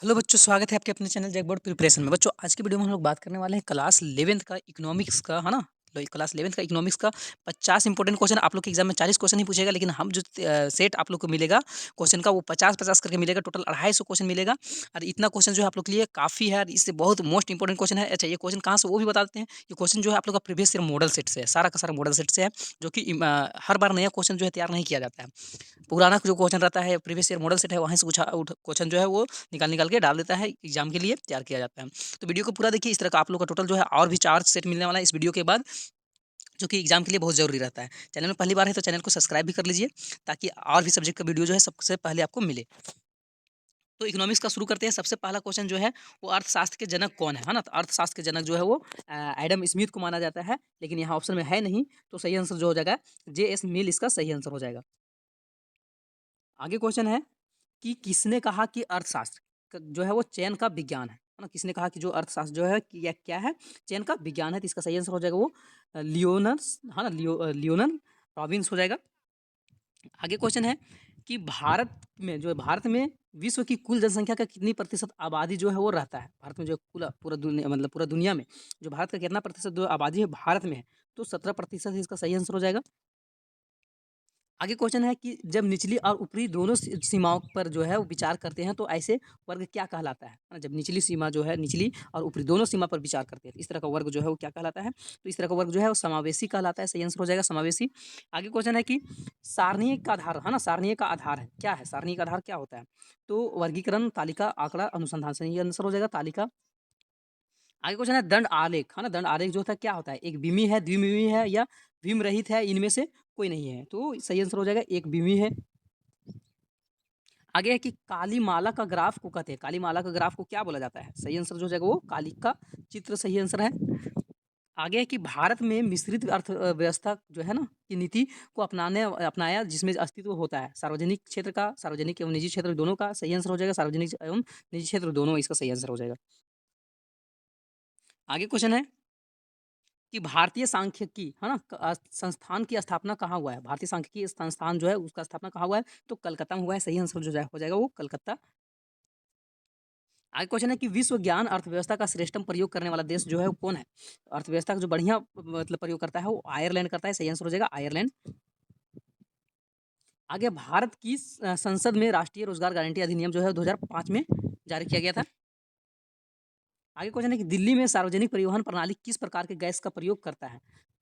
Hello बच्चों, स्वागत है आपके अपने चैनल जैकबोर्ड प्रिपरेशन में। बच्चों, आज की वीडियो में हम लोग बात करने वाले हैं क्लास 11th का इकोनॉमिक्स का, है ना। तो क्लास 11th का इकोनॉमिक्स का 50 इंपॉर्टेंट क्वेश्चन। आप लोग के एग्जाम में 40 क्वेश्चन ही पूछेगा, लेकिन हम जो सेट आप लोग को मिलेगा क्वेश्चन का, वो 50-50 करके मिलेगा। टोटल 250 क्वेश्चन मिलेगा। और इतना क्वेश्चन जो है आप लोग के लिए काफ़ी है, और इससे बहुत मोस्ट इंपॉर्टेंट क्वेश्चन है। अच्छा, ये क्वेश्चन कहाँ से, वो भी बता देते हैं। ये क्वेश्चन जो है आप लोग का प्रीवियस ईयर मॉडल सेट से है, सारा का सारा मॉडल सेट से है। जो कि हर बार नया क्वेश्चन जो है तैयार नहीं किया जाता है। पुराना जो क्वेश्चन रहता है, प्रीवियस ईयर मॉडल सेट है, वहाँ से पूछा क्वेश्चन जो है वो निकाल निकाल के डाल देता है, एग्जाम के लिए तैयार किया जाता है। तो वीडियो को पूरा देखिए। इस तरह का आप लोग का टोटल जो है और भी 4 सेट मिलने वाला है इस वीडियो के बाद, जो कि एग्जाम के लिए बहुत ज़रूरी रहता है। चैनल में पहली बार है तो चैनल को सब्सक्राइब भी कर लीजिए, ताकि और भी सब्जेक्ट का वीडियो जो है सबसे पहले आपको मिले। तो इकोनॉमिक्स का शुरू करते हैं। सबसे पहला क्वेश्चन जो है वो अर्थशास्त्र के जनक कौन है ना। तो अर्थशास्त्र के जनक जो है वो एडम स्मिथ को माना जाता है, लेकिन यहाँ ऑप्शन में है नहीं। तो सही आंसर जो हो जाएगा J.S. मिल, इसका सही आंसर हो जाएगा। आगे क्वेश्चन है कि किसने कहा कि अर्थशास्त्र जो है वो चयन का विज्ञान है ना। किसने कहा कि जो अर्थशास्त्र जो है कि यह क्या है, चयन का विज्ञान है। तो इसका सही आंसर हो जाएगा वो लियोनस, है ना, लियोनल रॉबिन्स हो जाएगा। आगे क्वेश्चन है कि भारत में विश्व की कुल जनसंख्या का कितनी प्रतिशत आबादी जो है वो रहता है। भारत में जो पूरा पूरा दुनिया, मतलब पूरा दुनिया में जो भारत का कितना प्रतिशत जो आबादी है भारत में है, तो 17% इसका सही आंसर हो जाएगा। आगे क्वेश्चन है कि जब निचली और ऊपरी दोनों सीमाओं पर जो है वो विचार करते हैं, तो ऐसे वर्ग क्या कहलाता है ना। जब निचली सीमा जो है, निचली और ऊपरी दोनों सीमा पर विचार करते हैं, तो इस तरह का वर्ग जो है वो क्या कहलाता है। तो इस तरह का वर्ग जो है वो समावेशी कहलाता है। सही आंसर हो जाएगा समावेशी। आगे क्वेश्चन है कि सारणीय का आधार, है ना, सारणीय का आधार है क्या है, सारणीय का आधार क्या होता है। तो वर्गीकरण, तालिका, आंकड़ा, अनुसंधान। सही आंसर हो जाएगा तालिका। आगे क्वेश्चन है दंड आलेख, है ना। दंड आलेख जो होता है क्या होता है, एक बिमी है, द्विमिमी है, या भीम रहित है, इनमें से कोई नहीं है। तो सही आंसर हो जाएगा एक बिमी है। आगे है कि काली माला का ग्राफ को कहते हैं, काली माला का ग्राफ को क्या बोला जाता है। सही आंसर जो हो जाएगा वो काली का चित्र सही आंसर है। आगे है कि भारत में मिश्रित अर्थव्यवस्था जो है ना की नीति को अपनाया, जिसमें अस्तित्व होता है सार्वजनिक क्षेत्र का, सार्वजनिक एवं निजी क्षेत्र दोनों का। सही आंसर हो जाएगा सार्वजनिक एवं निजी क्षेत्र दोनों, इसका सही आंसर हो जाएगा। आगे क्वेश्चन है कि भारतीय सांख्यिकी, है ना, संस्थान की स्थापना कहाँ हुआ है। भारतीय सांख्यिकी संस्थान जो है उसका स्थापना कहाँ हुआ है, तो कलकत्ता में हुआ है। सही आंसर जो हो जाएगा वो कलकत्ता। आगे क्वेश्चन है कि विश्व ज्ञान अर्थव्यवस्था का श्रेष्ठतम प्रयोग करने वाला देश जो है वो कौन है। अर्थव्यवस्था का जो बढ़िया मतलब प्रयोग करता है वो आयरलैंड करता है। सही आंसर हो जाएगा आयरलैंड। आगे भारत की संसद में राष्ट्रीय रोजगार गारंटी अधिनियम जो है 2005 में जारी किया गया था। आगे क्वेश्चन है कि दिल्ली में सार्वजनिक परिवहन प्रणाली किस प्रकार के गैस का प्रयोग करता है।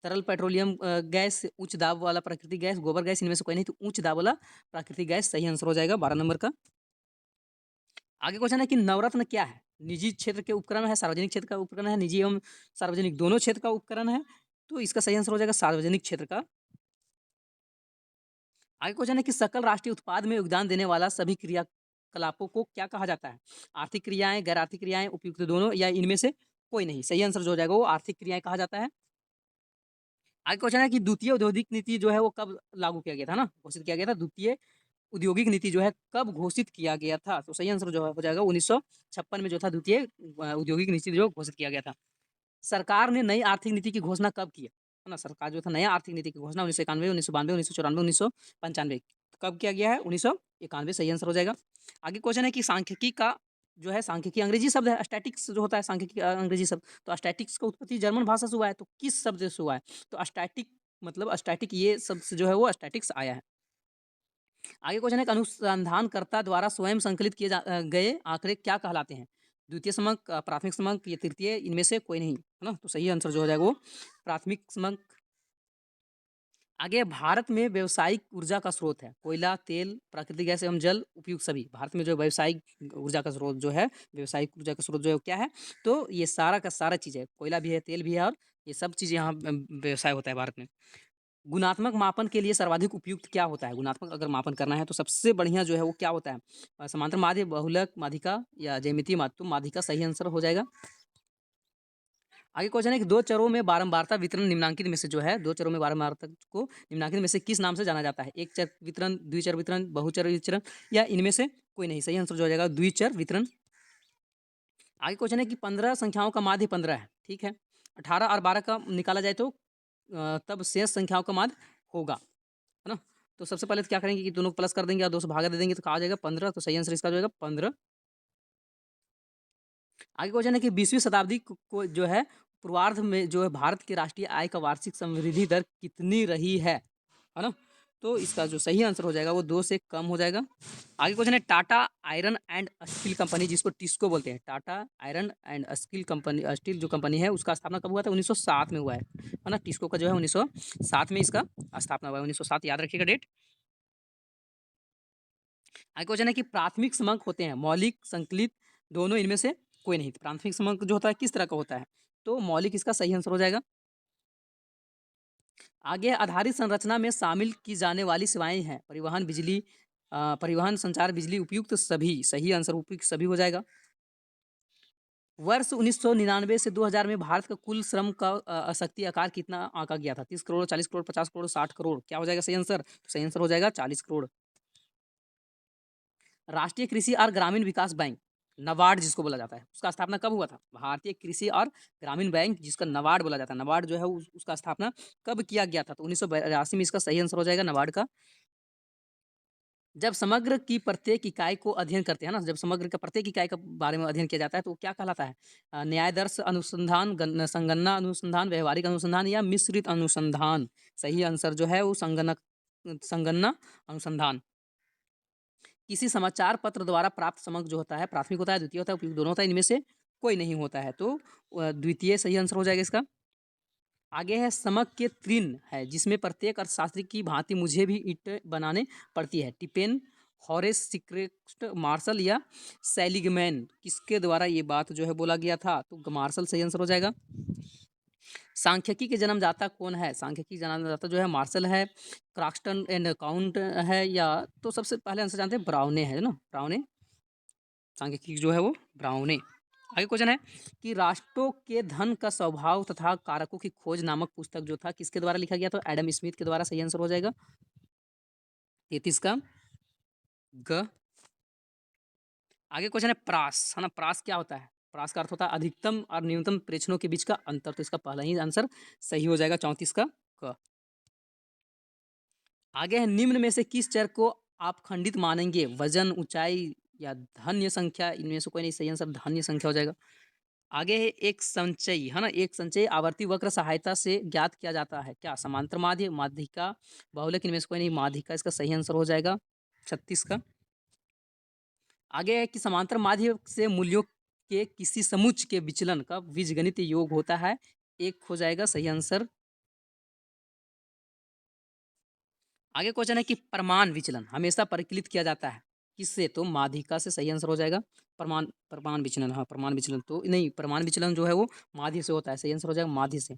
तरल पेट्रोलियम गैस, उच्च दाब वाला प्राकृतिक गैस, गोबर गैस, इनमें से कोई नहीं। तो उच्च दाब वाला प्राकृतिक गैस सही आंसर हो जाएगा 12 नंबर का। आगे क्वेश्चन है कि नवरत्न क्या है। निजी क्षेत्र के उपकरण है, सार्वजनिक क्षेत्र का उपकरण है, निजी एवं सार्वजनिक दोनों क्षेत्र का उपकरण है। तो इसका सही आंसर हो जाएगा सार्वजनिक क्षेत्र का। आगे क्वेश्चन है कि सकल राष्ट्रीय उत्पाद में योगदान देने वाला सभी क्रियाकलापों को क्या कहा जाता है। आर्थिक क्रियाएं, गैर आर्थिक क्रियाएं, उपयुक्त दोनों, या इनमें से कोई नहीं। सही आंसर जो हो जाएगा वो आर्थिक क्रियाएं कहा जाता है। आगे क्वेश्चन है कि द्वितीय औद्योगिक नीति जो है वो कब लागू किया गया था, ना, घोषित किया गया था। द्वितीय औद्योगिक नीति जो है कब घोषित किया गया था। तो सही आंसर जो हो जाएगा 1956 में जो था द्वितीय औद्योगिक नीति जो घोषित किया गया था। सरकार ने नई आर्थिक नीति की घोषणा कब की है ना। सरकार जो था नया आर्थिक नीति की घोषणा 1991, 1992, 1994, 1995 कब किया गया है, 1991। सही आंसर हो जाएगा। आगे क्वेश्चन है कि सांख्यिकी का जो है, सांख्यिकी अंग्रेजी शब्द है, स्टैटिक्स जो होता है सांख्यिकी अंग्रेजी शब्द। तो स्टैटिक्स का उत्पत्ति जर्मन भाषा से हुआ है, तो किस शब्द से हुआ है। तो स्टैटिक, मतलब स्टैटिक, ये शब्द से जो है वो स्टैटिक्स आया है। आगे क्वेश्चन है कि अनुसंधानकर्ता द्वारा स्वयं संकलित किए गए आंकड़े क्या कहलाते हैं। द्वितीय समक, प्राथमिक समक, या तृतीय, इनमें से कोई नहीं, है ना। तो सही आंसर जो हो जाएगा वो प्राथमिक समक। आगे भारत में व्यावसायिक ऊर्जा का स्रोत है कोयला, तेल, प्राकृतिक गैस एवं जल उपयुक्त सभी। भारत में जो व्यावसायिक ऊर्जा का स्रोत जो है, व्यावसायिक ऊर्जा का स्रोत जो है क्या है, तो ये सारा का सारा चीज़ है। कोयला भी है, तेल भी है, और ये सब चीज़ यहाँ व्यवसाय होता है भारत में। गुणात्मक मापन के लिए सर्वाधिक उपयुक्त क्या होता है। गुणात्मक अगर मापन करना है तो सबसे बढ़िया जो है वो क्या होता है, समांतर माध्य, बहुलक माध्यिका, या ज्यामितीय माध्य। तो माध्यिका सही आंसर हो जाएगा। आगे क्वेश्चन है कि दो चरों में बारंबारता वितरण निम्नांकित में से जो है, दो चरों में बारंबारता को निम्नांकित में से किस नाम से जाना जाता है। एक चर वितरण, द्विचर वितरण, बहुचर वितरण, या इनमें से कोई नहीं। सही आंसर जो हो जाएगा द्विचर वितरण। आगे क्वेश्चन है कि 15 संख्याओं का माध्य 15 है, ठीक है। 18 और 12 का निकाला जाए तो तब शेष संख्याओं का माध्य होगा, है ना। तो सबसे पहले तो क्या करेंगे कि दोनों को प्लस कर देंगे और 2 से भागा दे देंगे, तो कहा जाएगा 15। तो सही आंसर इसका जो होगा 15। आगे क्वेश्चन है कि 20वीं शताब्दी को जो है पूर्वार्ध में जो है भारत की राष्ट्रीय आय का वार्षिक समृद्धि दर कितनी रही है ना? तो इसका जो सही आंसर हो जाएगा वो 2 से कम हो जाएगा। आगे क्वेश्चन है Tata iron and steel company जिसको टिस्को बोलते हैं, Tata iron and steel company steel जो कंपनी है उसका स्थापना कब हुआ था? 1907 में हुआ है ना? टिस्को का जो है 1907 में इसका स्थापना हुआ है, 1907 याद रखिएगा डेट। आगे क्वेश्चन है कि प्राथमिक समक होते हैं मौलिक, संकलित, दोनों इनमें से कोई नहीं। प्राथमिक समक जो होता है किस तरह का होता है? तो मौलिक इसका सही आंसर हो जाएगा। आगे आधारित संरचना में शामिल की जाने वाली सेवाएं हैं परिवहन, बिजली, परिवहन, संचार, बिजली, उपयुक्त सभी। सही आंसर उपयुक्त सभी हो जाएगा। वर्ष 1999 से 2000 में भारत का कुल श्रम का शक्ति आकार कितना आंका गया था? 30 करोड़, 40 करोड़, 50 करोड़, 60 करोड़। क्या हो जाएगा सही आंसर? तो सही आंसर हो जाएगा 40 करोड़। राष्ट्रीय कृषि और ग्रामीण विकास बैंक नबार्ड जिसको बोला जाता है उसका स्थापना कब हुआ था? भारतीय कृषि और ग्रामीण बैंक जिसका नबार्ड बोला जाता है, नबार्ड जो है उसका स्थापना कब किया गया था? तो 1982 में इसका सही आंसर हो जाएगा नबार्ड का। जब समग्र की प्रत्येक इकाई को अध्ययन करते हैं ना, जब समग्र का प्रत्येक इकाई के बारे में अध्ययन किया जाता है तो वो क्या कहलाता है? न्यायदर्श अनुसंधान, संगणना अनुसंधान, व्यवहारिक अनुसंधान या मिश्रित अनुसंधान। सही आंसर जो है वो संगणना अनुसंधान। किसी समाचार पत्र द्वारा प्राप्त समक जो होता है प्राथमिक होता है, द्वितीय होता है, उपयुक्त दोनों होता है, इनमें से कोई नहीं होता है। तो द्वितीय सही आंसर हो जाएगा इसका। आगे है समक के तृण है जिसमें प्रत्येक अर्थशास्त्री की भांति मुझे भी ईंट बनाने पड़ती है। टिपेन, हॉरेस सिक्रेस्ट, मार्शल या सेलिगमैन किसके द्वारा ये बात जो है बोला गया था? तो मार्शल सही आंसर हो जाएगा। सांख्यिकी के जन्मदाता कौन है? सांख्यिकी जन्मदाता जो है मार्शल है, क्राक्सटन एंड काउंट है, या तो सबसे पहले आंसर जानते हैं ब्राउने है ना, ब्राउने। सांख्यिकी जो है वो ब्राउने। आगे क्वेश्चन है कि राष्ट्रों के धन का स्वभाव तथा कारकों की खोज नामक पुस्तक जो था किसके द्वारा लिखा गया? तो एडम स्मिथ के द्वारा। सही आंसर हो जाएगा 33 का ग। आगे क्वेश्चन है प्रास है ना, प्रास क्या होता है? प्रास का अर्थ होता है अधिकतम और न्यूनतम प्रेक्षणों के बीच का अंतर। तो इसका पहला ही आंसर सही हो जाएगा 34 का क। आगे है निम्न में से किस चर को आप खंडित मानेंगे? वजन, ऊंचाई या धन्य संख्या। इनमें से कोई नहीं, सही आंसर धन्य संख्या हो जाएगा। आगे है एक संचयी है ना, एक संचयी आवर्ती वक्र सहायता से ज्ञात किया जाता है क्या? समांतर माध्य, माध्यिका, बहुलक। इनमें से कोई नहीं, माध्यिका इसका सही आंसर हो जाएगा 36 का। आगे है कि समांतर माध्य से मूल्यों के किसी समुच्चय के विचलन का बीजगणित योग होता है? एक हो जाएगा सही आंसर। आगे क्वेश्चन है कि प्रमाण विचलन हमेशा परिकलित किया जाता है किससे? तो माध्यिका से। सही आंसर हो जाएगा प्रमाण, प्रमाण विचलन। हाँ प्रमाण विचलन तो नहीं, प्रमाण विचलन जो है वो माध्य से होता है। सही आंसर हो जाएगा माध्य से।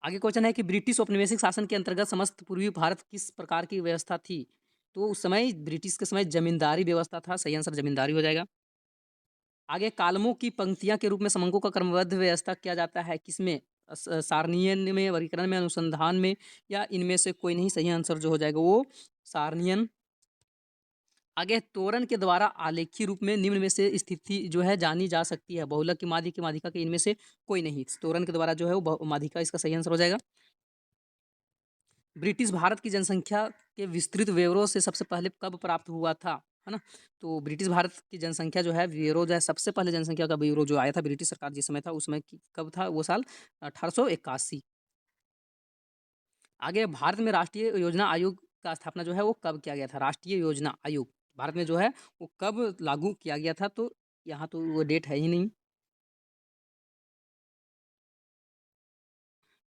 आगे क्वेश्चन है कि ब्रिटिश औपनिवेशिक शासन के अंतर्गत समस्त पूर्वी भारत किस प्रकार की व्यवस्था थी? तो उस समय ब्रिटिश के समय जमींदारी व्यवस्था था। सही आंसर जमींदारी हो जाएगा। आगे कालमों की पंक्तियां के रूप में समंकों का क्रमबद्ध व्यवस्था किया जाता है किसमें? सारणीयन में, वर्गीकरण में, अनुसंधान में, या इनमें से कोई नहीं। सही आंसर जो हो जाएगा वो सारणीयन। आगे तोरण के द्वारा आलेखी रूप में निम्न में से स्थिति जो है जानी जा सकती है? बहुलक की, माध्यिका की, माध्यिका के। इनमें से कोई नहीं। तोरण के द्वारा जो है वो माध्यिका इसका सही आंसर हो जाएगा। ब्रिटिश भारत की जनसंख्या के विस्तृत ब्यौरों से सबसे पहले कब प्राप्त हुआ था? है ना? तो ब्रिटिश भारत की जनसंख्या जो है ब्यूरो जो है सबसे पहले जनसंख्या का ब्यूरो जो आया था ब्रिटिश सरकार जिस समय था उस समय कब था? वो साल 1881। आगे भारत में राष्ट्रीय योजना आयोग का स्थापना जो है वो कब किया गया था? राष्ट्रीय योजना आयोग भारत में जो है वो कब लागू किया गया था? तो यहाँ तो वो डेट है ही नहीं।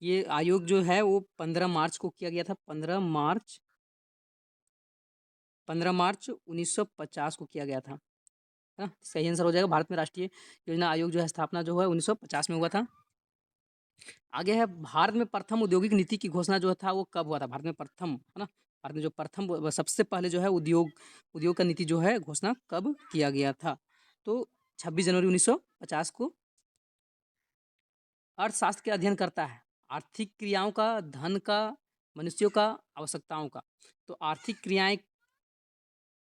ये आयोग जो है वो 15 मार्च को किया गया था। 15 मार्च 1950 को किया गया था। है ना? सही आंसर हो जाएगा भारत में राष्ट्रीय योजना आयोग जो है स्थापना जो है 1950 में हुआ था। आगे है भारत में प्रथम औद्योगिक नीति की घोषणा जो था वो कब हुआ था? भारत में प्रथम है ना, भारत में जो प्रथम सबसे पहले जो है उद्योग का नीति जो है घोषणा कब किया गया था? तो 26 जनवरी 1950 को। अर्थशास्त्र के अध्ययन करता है आर्थिक क्रियाओं का, धन का, मनुष्यों का, आवश्यकताओं का। तो आर्थिक क्रियाएं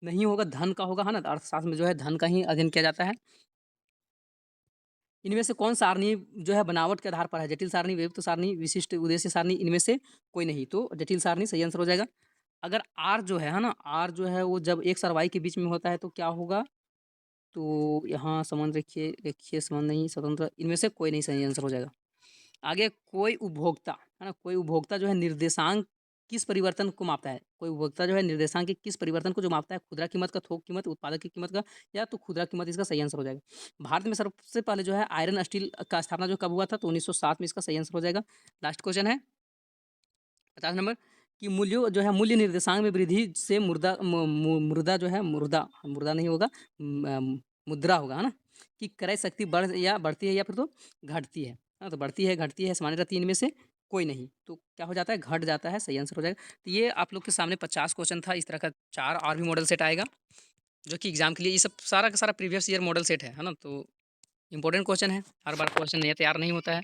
नहीं होगा, धन का होगा है ना। तो अर्थशास्त्र में जो है धन का ही अध्ययन किया जाता है। इनमें से कौन सारणी जो है बनावट के आधार पर है? जटिल सारणी, वियुक्त सारणी, विशिष्ट उद्देश्य सारणी। इनमें से कोई नहीं। तो जटिल सारणी सही आंसर हो जाएगा। अगर आर जो है ना, आर जो है वो जब एक्स और वाई के बीच में होता है तो क्या होगा? तो यहाँ समान रेखीय समान नहीं, स्वतंत्र, इनमें से कोई नहीं सही आंसर हो जाएगा। आगे कोई उपभोक्ता, है ना, कोई उपभोक्ता जो है निर्देशांक किस परिवर्तन को मापता है? कोई उपभोक्ता जो है निर्देशांक के किस परिवर्तन को जो मापता है? खुदरा कीमत का, थोक कीमत, उत्पादक की कीमत का, या तो खुदरा कीमत इसका सही आंसर हो जाएगा। भारत में सबसे पहले जो है आयरन स्टील का स्थापना जो कब हुआ था? तो 1907 में इसका सही आंसर हो जाएगा। लास्ट क्वेश्चन है 50 नंबर कि मूल्यों जो है मूल्य निर्देशांक में वृद्धि से मुर्दा जो है मुर्दा नहीं होगा, मुद्रा होगा, है ना, कि क्रय शक्ति बढ़ती है या फिर तो घटती है, हाँ, तो बढ़ती है घटती है सामान्य रहती है, इनमें से कोई नहीं, तो क्या हो जाता है? घट जाता है, सही आंसर हो जाएगा। तो ये आप लोग के सामने 50 क्वेश्चन था। इस तरह का 4 और भी मॉडल सेट आएगा जो कि एग्जाम के लिए, ये सब सारा का सारा प्रीवियस ईयर मॉडल सेट है ना, तो इंपॉर्टेंट क्वेश्चन है, हर बार क्वेश्चन नहीं तैयार नहीं होता है।